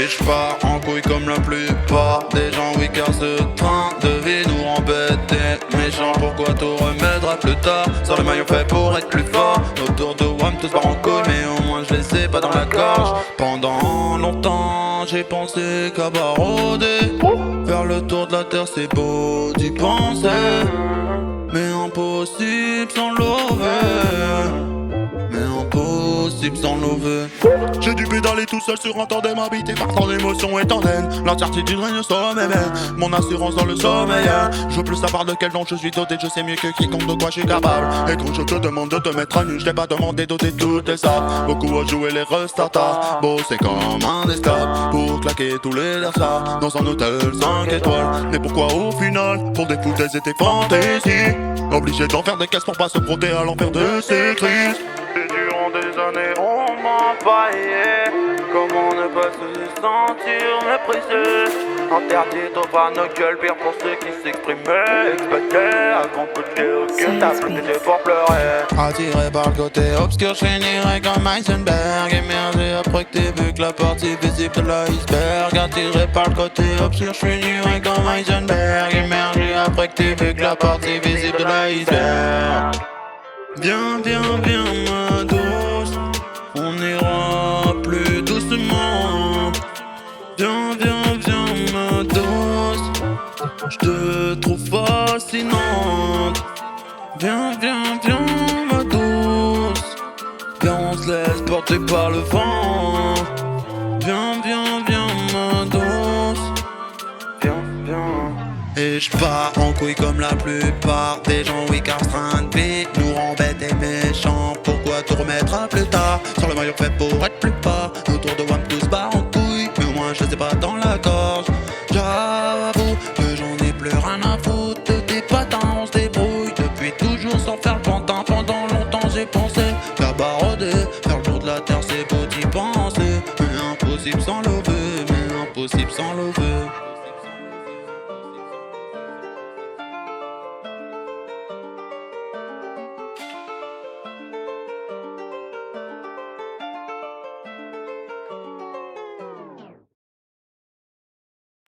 j'pars en couille comme la plupart des gens. Oui car ce train de vie nous embête des méchants. Pourquoi tout remettre à plus tard? Sur le maillon fait pour être plus fort. Autour de WAM tous part en couille, mais au moins je les ai pas dans la gorge. Pendant longtemps j'ai pensé qu'à baroder. Faire le tour de la terre c'est beau d'y penser, mais impossible sans lever. Mais impossible sans lever. J'ai dû pédaler tout seul sur un tandem habité par tant d'émotions et tant d'haine. L'incertitude règne au sommet, mais mon assurance dans le sommeil. Je veux plus savoir de quel don je suis doté. Je sais mieux que quiconque de quoi je suis capable. Et quand je te demande de te mettre à nu, je t'ai pas demandé d'ôter toutes les sables. Beaucoup à jouer les restartas. Bosser comme un esclave pour claquer tous les ça dans un hôtel 5 étoiles. Mais pourquoi au final? Pour des foutaises et des fantaisies. Obligé d'en faire des caisses pour pas se frotter à l'enfer de ces crises. Et durant des années on m'a paillé. Comment ne pas se sentir méprisé? Interdit au bas nos gueules, pire pour ceux qui s'exprimaient. Expecté à qu'on peut dire que t'as plus d'été pour pleurer. Attiré par le côté obscur, je finirai comme Heisenberg. Émergé après que t'aies vu que la partie visible de l'iceberg. Attiré par le côté obscur, je finirai comme Heisenberg. Émergé après que t'aies vu que la partie visible de l'iceberg. Viens, viens, viens ma douce, on ira plus doucement. Viens, viens, viens ma douce, je te trouve fascinante. Viens, viens, viens ma douce, viens on se laisse porter par le vent. Viens, viens, viens ma douce, viens, viens. Et j'pars en couille comme la plupart des gens. Oui car ce train de vie nous rend bêtes et méchants. Pourquoi tout remettre à plus tard? Sur le maillon fait pour être plus bas. Autour de WAM tous barrent en couille, mais au moins je les ai pas dans la gorge. J'avoue que j'en ai plus rien à foutre de tes patins, on se débrouille depuis toujours sans faire le pantin. Pendant longtemps j'ai pensé qu'à baroder, faire le tour de la terre c'est beau d'y penser. Mais impossible sans lever, mais impossible sans lever.